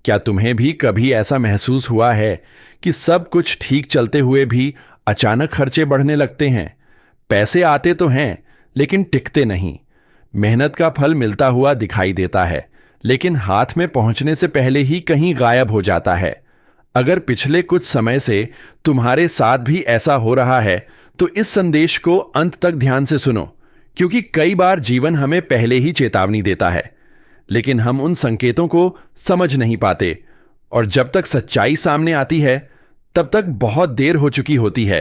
क्या तुम्हें भी कभी ऐसा महसूस हुआ है कि सब कुछ ठीक चलते हुए भी अचानक खर्चे बढ़ने लगते हैं? पैसे आते तो हैं, लेकिन टिकते नहीं। मेहनत का फल मिलता हुआ दिखाई देता है, लेकिन हाथ में पहुंचने से पहले ही कहीं गायब हो जाता है। अगर पिछले कुछ समय से तुम्हारे साथ भी ऐसा हो रहा है, तो इस संदेश को अंत तक ध्यान से सुनो, क्योंकि कई बार जीवन हमें पहले ही चेतावनी देता है, लेकिन हम उन संकेतों को समझ नहीं पाते, और जब तक सच्चाई सामने आती है, तब तक बहुत देर हो चुकी होती है।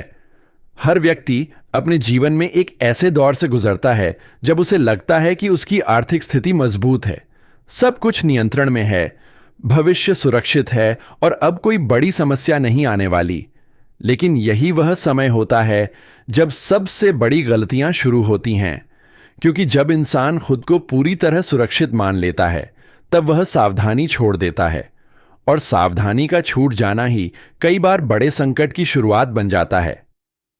हर व्यक्ति अपने जीवन में एक ऐसे दौर से गुजरता है जब उसे लगता है कि उसकी आर्थिक स्थिति मजबूत है, सब कुछ नियंत्रण में है, भविष्य सुरक्षित है और अब कोई बड़ी समस्या नहीं आने वाली। लेकिन यही वह समय होता है जब सबसे बड़ी गलतियां शुरू होती हैं, क्योंकि जब इंसान खुद को पूरी तरह सुरक्षित मान लेता है, तब वह सावधानी छोड़ देता है, और सावधानी का छूट जाना ही कई बार बड़े संकट की शुरुआत बन जाता है।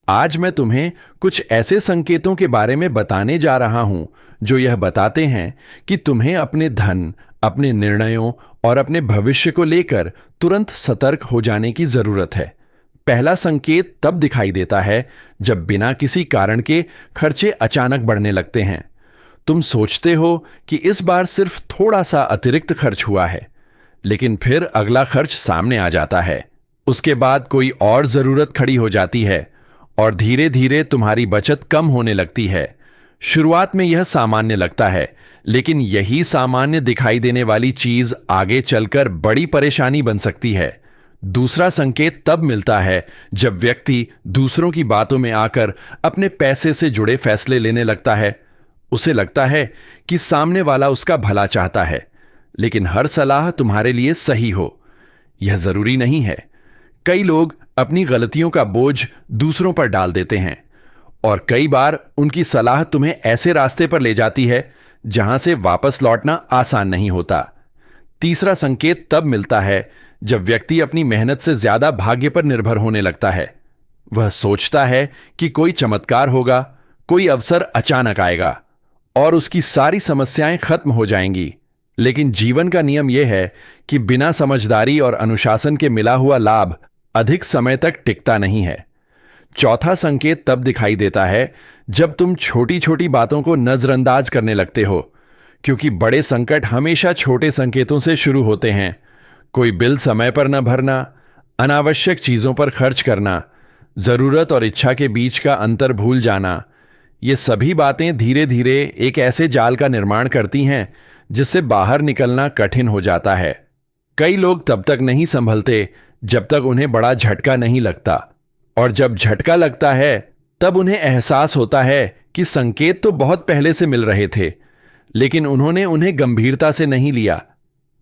आज मैं तुम्हें कुछ ऐसे संकेतों के बारे में बताने जा रहा हूं जो यह बताते हैं कि तुम्हें अपने धन, अपने निर्णयों और अपने भविष्य को लेकर तुरंत सतर्क हो जाने की जरूरत है। पहला संकेत तब दिखाई देता है जब बिना किसी कारण के खर्चे अचानक बढ़ने लगते हैं। तुम सोचते हो कि इस बार सिर्फ थोड़ा सा अतिरिक्त खर्च हुआ है, लेकिन फिर अगला खर्च सामने आ जाता है। उसके बाद कोई और जरूरत खड़ी हो जाती है और धीरे धीरे तुम्हारी बचत कम होने लगती है। शुरुआत में यह सामान्य लगता है, लेकिन यही सामान्य दिखाई देने वाली चीज आगे चलकर बड़ी परेशानी बन सकती है। दूसरा संकेत तब मिलता है जब व्यक्ति दूसरों की बातों में आकर अपने पैसे से जुड़े फैसले लेने लगता है। उसे लगता है कि सामने वाला उसका भला चाहता है, लेकिन हर सलाह तुम्हारे लिए सही हो, यह जरूरी नहीं है। कई लोग अपनी गलतियों का बोझ दूसरों पर डाल देते हैं, और कई बार उनकी सलाह तुम्हें ऐसे रास्ते पर ले जाती है जहां से वापस लौटना आसान नहीं होता। तीसरा संकेत तब मिलता है जब व्यक्ति अपनी मेहनत से ज्यादा भाग्य पर निर्भर होने लगता है। वह सोचता है कि कोई चमत्कार होगा, कोई अवसर अचानक आएगा और उसकी सारी समस्याएं खत्म हो जाएंगी। लेकिन जीवन का नियम यह है कि बिना समझदारी और अनुशासन के मिला हुआ लाभ अधिक समय तक टिकता नहीं है। चौथा संकेत तब दिखाई देता है जब तुम छोटी छोटी बातों को नजरअंदाज करने लगते हो, क्योंकि बड़े संकट हमेशा छोटे संकेतों से शुरू होते हैं। कोई बिल समय पर न भरना, अनावश्यक चीजों पर खर्च करना, जरूरत और इच्छा के बीच का अंतर भूल जाना, ये सभी बातें धीरे धीरे एक ऐसे जाल का निर्माण करती हैं जिससे बाहर निकलना कठिन हो जाता है। कई लोग तब तक नहीं संभलते जब तक उन्हें बड़ा झटका नहीं लगता, और जब झटका लगता है तब उन्हें एहसास होता है कि संकेत तो बहुत पहले से मिल रहे थे, लेकिन उन्होंने उन्हें गंभीरता से नहीं लिया।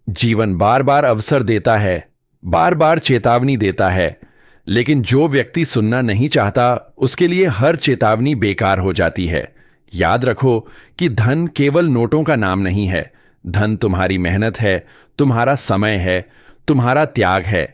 जीवन बार बार अवसर देता है, बार बार चेतावनी देता है, लेकिन जो व्यक्ति सुनना नहीं चाहता, उसके लिए हर चेतावनी बेकार हो जाती है। याद रखो कि धन केवल नोटों का नाम नहीं है। धन तुम्हारी मेहनत है, तुम्हारा समय है, तुम्हारा त्याग है।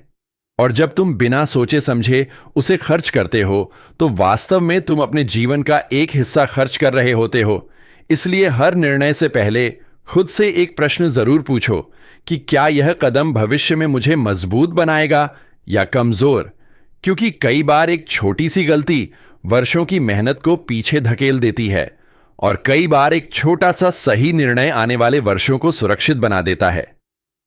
और जब तुम बिना सोचे समझे उसे खर्च करते हो, तो वास्तव में तुम अपने जीवन का एक हिस्सा खर्च कर रहे होते हो। इसलिए हर निर्णय से पहले खुद से एक प्रश्न जरूर पूछो कि क्या यह कदम भविष्य में मुझे मजबूत बनाएगा या कमजोर? क्योंकि कई बार एक छोटी सी गलती वर्षों की मेहनत को पीछे धकेल देती है, और कई बार एक छोटा सा सही निर्णय आने वाले वर्षों को सुरक्षित बना देता है।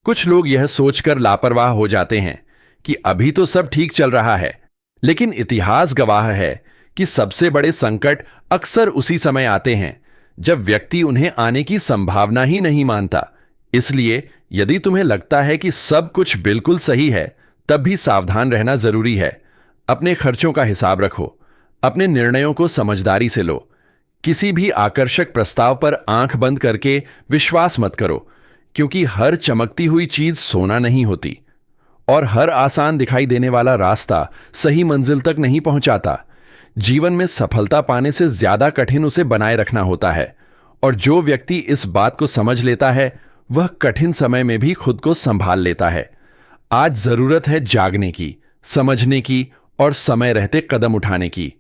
कुछ लोग यह सोचकर लापरवाह हो जाते हैं कि अभी तो सब ठीक चल रहा है, लेकिन इतिहास गवाह है कि सबसे बड़े संकट अक्सर उसी समय आते हैं जब व्यक्ति उन्हें आने की संभावना ही नहीं मानता। इसलिए यदि तुम्हें लगता है कि सब कुछ बिल्कुल सही है, तब भी सावधान रहना जरूरी है। अपने खर्चों का हिसाब रखो, अपने निर्णयों को समझदारी से लो। किसी भी आकर्षक प्रस्ताव पर आंख बंद करके विश्वास मत करो, क्योंकि हर चमकती हुई चीज सोना नहीं होती, और हर आसान दिखाई देने वाला रास्ता सही मंजिल तक नहीं पहुंचाता। जीवन में सफलता पाने से ज्यादा कठिन उसे बनाए रखना होता है, और जो व्यक्ति इस बात को समझ लेता है, वह कठिन समय में भी खुद को संभाल लेता है। आज जरूरत है जागने की, समझने की और समय रहते कदम उठाने की,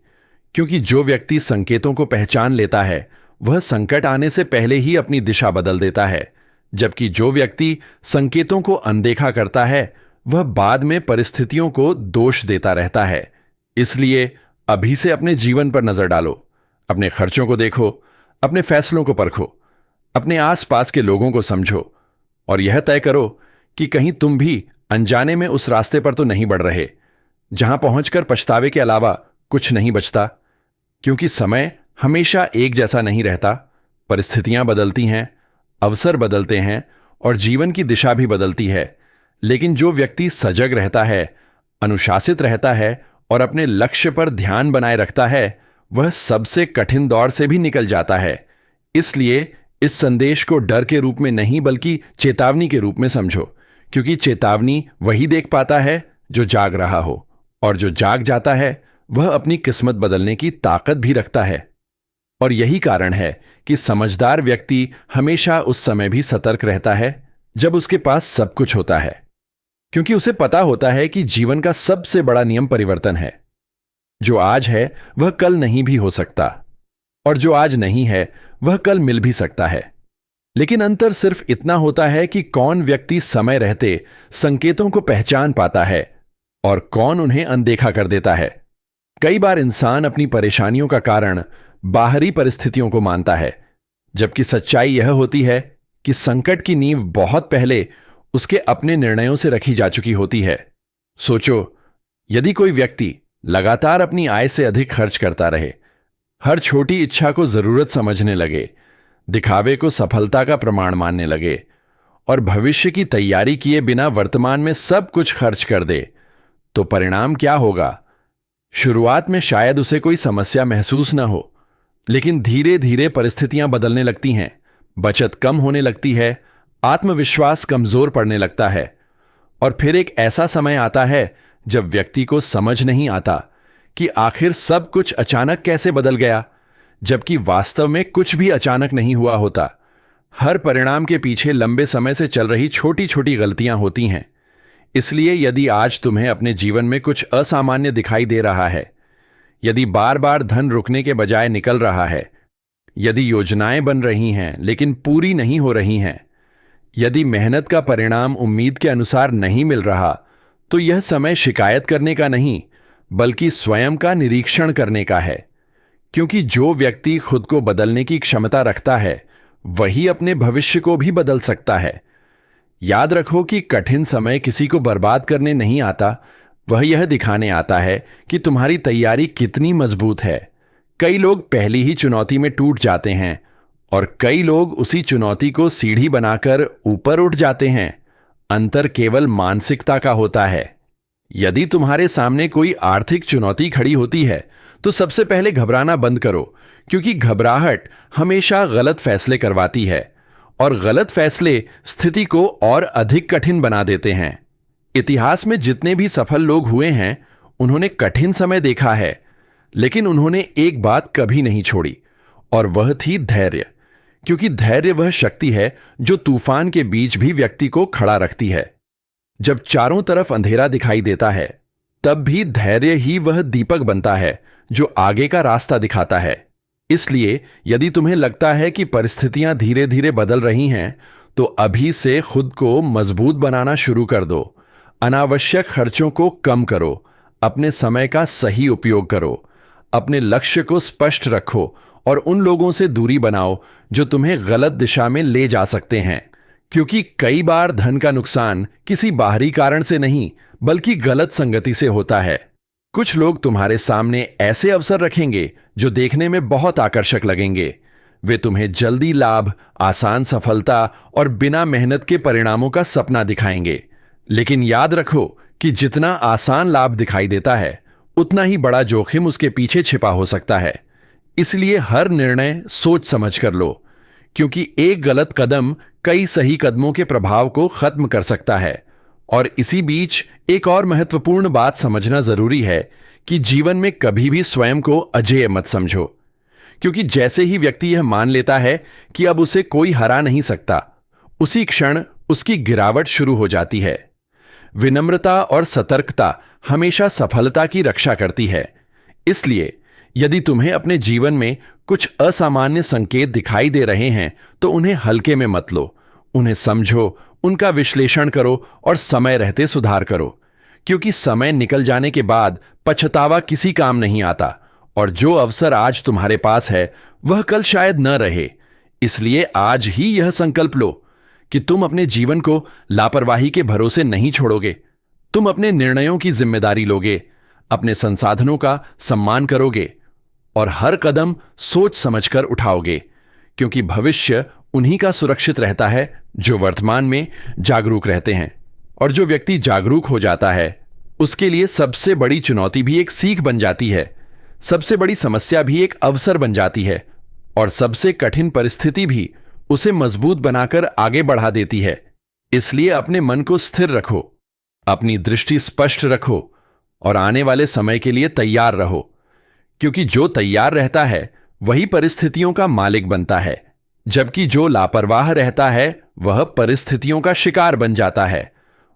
क्योंकि जो व्यक्ति संकेतों को पहचान लेता है, वह संकट आने से पहले ही अपनी दिशा बदल देता है। जबकि जो व्यक्ति संकेतों को अनदेखा करता है वह बाद में परिस्थितियों को दोष देता रहता है। इसलिए अभी से अपने जीवन पर नजर डालो, अपने खर्चों को देखो, अपने फैसलों को परखो, अपने आसपास के लोगों को समझो और यह तय करो कि कहीं तुम भी अनजाने में उस रास्ते पर तो नहीं बढ़ रहे जहां पहुंचकर पछतावे के अलावा कुछ नहीं बचता। क्योंकि समय हमेशा एक जैसा नहीं रहता, परिस्थितियां बदलती हैं, अवसर बदलते हैं और जीवन की दिशा भी बदलती है। लेकिन जो व्यक्ति सजग रहता है, अनुशासित रहता है और अपने लक्ष्य पर ध्यान बनाए रखता है, वह सबसे कठिन दौर से भी निकल जाता है। इसलिए इस संदेश को डर के रूप में नहीं बल्कि चेतावनी के रूप में समझो, क्योंकि चेतावनी वही देख पाता है जो जाग रहा हो, और जो जाग जाता है वह अपनी किस्मत बदलने की ताकत भी रखता है। और यही कारण है कि समझदार व्यक्ति हमेशा उस समय भी सतर्क रहता है जब उसके पास सब कुछ होता है, क्योंकि उसे पता होता है कि जीवन का सबसे बड़ा नियम परिवर्तन है। जो आज है वह कल नहीं भी हो सकता, और जो आज नहीं है वह कल मिल भी सकता है। लेकिन अंतर सिर्फ इतना होता है कि कौन व्यक्ति समय रहते संकेतों को पहचान पाता है और कौन उन्हें अनदेखा कर देता है। कई बार इंसान अपनी परेशानियों का कारण बाहरी परिस्थितियों को मानता है, जबकि सच्चाई यह होती है कि संकट की नींव बहुत पहले उसके अपने निर्णयों से रखी जा चुकी होती है। सोचो, यदि कोई व्यक्ति लगातार अपनी आय से अधिक खर्च करता रहे, हर छोटी इच्छा को जरूरत समझने लगे, दिखावे को सफलता का प्रमाण मानने लगे और भविष्य की तैयारी किए बिना वर्तमान में सब कुछ खर्च कर दे, तो परिणाम क्या होगा? शुरुआत में शायद उसे कोई समस्या महसूस न हो, लेकिन धीरे धीरे परिस्थितियां बदलने लगती हैं, बचत कम होने लगती है, आत्मविश्वास कमजोर पड़ने लगता है और फिर एक ऐसा समय आता है जब व्यक्ति को समझ नहीं आता कि आखिर सब कुछ अचानक कैसे बदल गया, जबकि वास्तव में कुछ भी अचानक नहीं हुआ होता। हर परिणाम के पीछे लंबे समय से चल रही छोटी छोटी गलतियां होती हैं। इसलिए यदि आज तुम्हें अपने जीवन में कुछ असामान्य दिखाई दे रहा है, यदि बार बार धन रुकने के बजाय निकल रहा है, यदि योजनाएं बन रही हैं लेकिन पूरी नहीं हो रही हैं, यदि मेहनत का परिणाम उम्मीद के अनुसार नहीं मिल रहा, तो यह समय शिकायत करने का नहीं बल्कि स्वयं का निरीक्षण करने का है। क्योंकि जो व्यक्ति खुद को बदलने की क्षमता रखता है वही अपने भविष्य को भी बदल सकता है। याद रखो कि कठिन समय किसी को बर्बाद करने नहीं आता, वह यह दिखाने आता है कि तुम्हारी तैयारी कितनी मजबूत है। कई लोग पहली ही चुनौती में टूट जाते हैं और कई लोग उसी चुनौती को सीढ़ी बनाकर ऊपर उठ जाते हैं। अंतर केवल मानसिकता का होता है। यदि तुम्हारे सामने कोई आर्थिक चुनौती खड़ी होती है तो सबसे पहले घबराना बंद करो, क्योंकि घबराहट हमेशा गलत फैसले करवाती है और गलत फैसले स्थिति को और अधिक कठिन बना देते हैं। इतिहास में जितने भी सफल लोग हुए हैं उन्होंने कठिन समय देखा है, लेकिन उन्होंने एक बात कभी नहीं छोड़ी और वह थी धैर्य। क्योंकि धैर्य वह शक्ति है जो तूफान के बीच भी व्यक्ति को खड़ा रखती है। जब चारों तरफ अंधेरा दिखाई देता है तब भी धैर्य ही वह दीपक बनता है जो आगे का रास्ता दिखाता है। इसलिए यदि तुम्हें लगता है कि परिस्थितियां धीरे धीरे बदल रही हैं, तो अभी से खुद को मजबूत बनाना शुरू कर दो। अनावश्यक खर्चों को कम करो, अपने समय का सही उपयोग करो, अपने लक्ष्य को स्पष्ट रखो और उन लोगों से दूरी बनाओ जो तुम्हें गलत दिशा में ले जा सकते हैं। क्योंकि कई बार धन का नुकसान किसी बाहरी कारण से नहीं बल्कि गलत संगति से होता है। कुछ लोग तुम्हारे सामने ऐसे अवसर रखेंगे जो देखने में बहुत आकर्षक लगेंगे। वे तुम्हें जल्दी लाभ, आसान सफलता और बिना मेहनत के परिणामों का सपना दिखाएंगे। लेकिन याद रखो कि जितना आसान लाभ दिखाई देता है उतना ही बड़ा जोखिम उसके पीछे छिपा हो सकता है। इसलिए हर निर्णय सोच समझ कर लो, क्योंकि एक गलत कदम कई सही कदमों के प्रभाव को खत्म कर सकता है। और इसी बीच एक और महत्वपूर्ण बात समझना जरूरी है कि जीवन में कभी भी स्वयं को अजेय मत समझो, क्योंकि जैसे ही व्यक्ति यह मान लेता है कि अब उसे कोई हरा नहीं सकता, उसी क्षण उसकी गिरावट शुरू हो जाती है। विनम्रता और सतर्कता हमेशा सफलता की रक्षा करती है। इसलिए यदि तुम्हें अपने जीवन में कुछ असामान्य संकेत दिखाई दे रहे हैं तो उन्हें हल्के में मत लो, उन्हें समझो, उनका विश्लेषण करो और समय रहते सुधार करो, क्योंकि समय निकल जाने के बाद पछतावा किसी काम नहीं आता और जो अवसर आज तुम्हारे पास है वह कल शायद न रहे। इसलिए आज ही यह संकल्प लो कि तुम अपने जीवन को लापरवाही के भरोसे नहीं छोड़ोगे। तुम अपने निर्णयों की जिम्मेदारी लोगे, अपने संसाधनों का सम्मान करोगे और हर कदम सोच समझकर उठाओगे, क्योंकि भविष्य उन्हीं का सुरक्षित रहता है जो वर्तमान में जागरूक रहते हैं। और जो व्यक्ति जागरूक हो जाता है उसके लिए सबसे बड़ी चुनौती भी एक सीख बन जाती है, सबसे बड़ी समस्या भी एक अवसर बन जाती है और सबसे कठिन परिस्थिति भी उसे मजबूत बनाकर आगे बढ़ा देती है। इसलिए अपने मन को स्थिर रखो, अपनी दृष्टि स्पष्ट रखो और आने वाले समय के लिए तैयार रहो, क्योंकि जो तैयार रहता है वही परिस्थितियों का मालिक बनता है, जबकि जो लापरवाह रहता है वह परिस्थितियों का शिकार बन जाता है।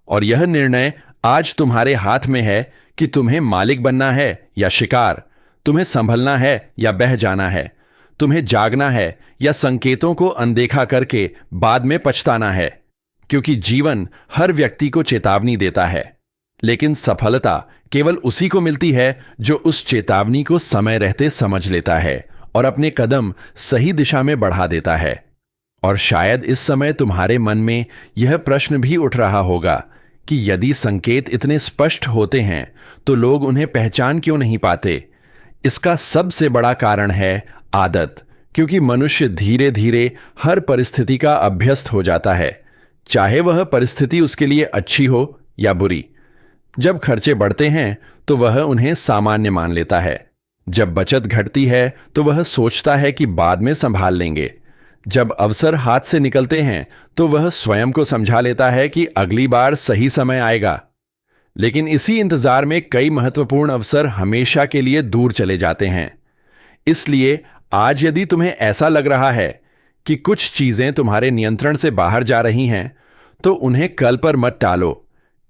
और यह निर्णय आज तुम्हारे हाथ में है कि तुम्हें मालिक बनना है या शिकार, तुम्हें संभलना है या बह जाना है, तुम्हें जागना है या संकेतों को अनदेखा करके बाद में पछताना है। क्योंकि जीवन हर व्यक्ति को चेतावनी देता है, लेकिन सफलता केवल उसी को मिलती है जो उस चेतावनी को समय रहते समझ लेता है और अपने कदम सही दिशा में बढ़ा देता है। और शायद इस समय तुम्हारे मन में यह प्रश्न भी उठ रहा होगा कि यदि संकेत इतने स्पष्ट होते हैं तो लोग उन्हें पहचान क्यों नहीं पाते। इसका सबसे बड़ा कारण है आदत, क्योंकि मनुष्य धीरे धीरे हर परिस्थिति का अभ्यस्त हो जाता है, चाहे वह परिस्थिति उसके लिए अच्छी हो या बुरी। जब खर्चे बढ़ते हैं तो वह उन्हें सामान्य मान लेता है, जब बचत घटती है तो वह सोचता है कि बाद में संभाल लेंगे, जब अवसर हाथ से निकलते हैं तो वह स्वयं को समझा लेता है कि अगली बार सही समय आएगा। लेकिन इसी इंतजार में कई महत्वपूर्ण अवसर हमेशा के लिए दूर चले जाते हैं। इसलिए आज यदि तुम्हें ऐसा लग रहा है कि कुछ चीजें तुम्हारे नियंत्रण से बाहर जा रही हैं, तो उन्हें कल पर मत टालो,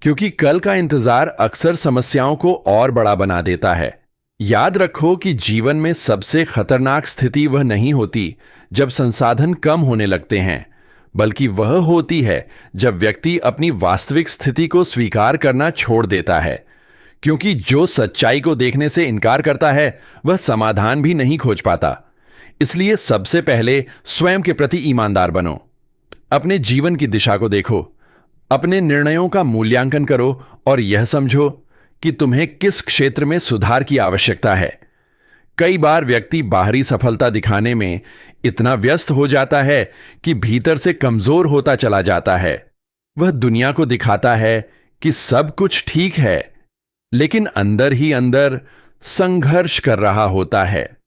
क्योंकि कल का इंतजार अक्सर समस्याओं को और बड़ा बना देता है। याद रखो कि जीवन में सबसे खतरनाक स्थिति वह नहीं होती जब संसाधन कम होने लगते हैं, बल्कि वह होती है जब व्यक्ति अपनी वास्तविक स्थिति को स्वीकार करना छोड़ देता है। क्योंकि जो सच्चाई को देखने से इनकार करता है वह समाधान भी नहीं खोज पाता। इसलिए सबसे पहले स्वयं के प्रति ईमानदार बनो, अपने जीवन की दिशा को देखो, अपने निर्णयों का मूल्यांकन करो और यह समझो कि तुम्हें किस क्षेत्र में सुधार की आवश्यकता है। कई बार व्यक्ति बाहरी सफलता दिखाने में इतना व्यस्त हो जाता है कि भीतर से कमजोर होता चला जाता है। वह दुनिया को दिखाता है कि सब कुछ ठीक है, लेकिन अंदर ही अंदर संघर्ष कर रहा होता है।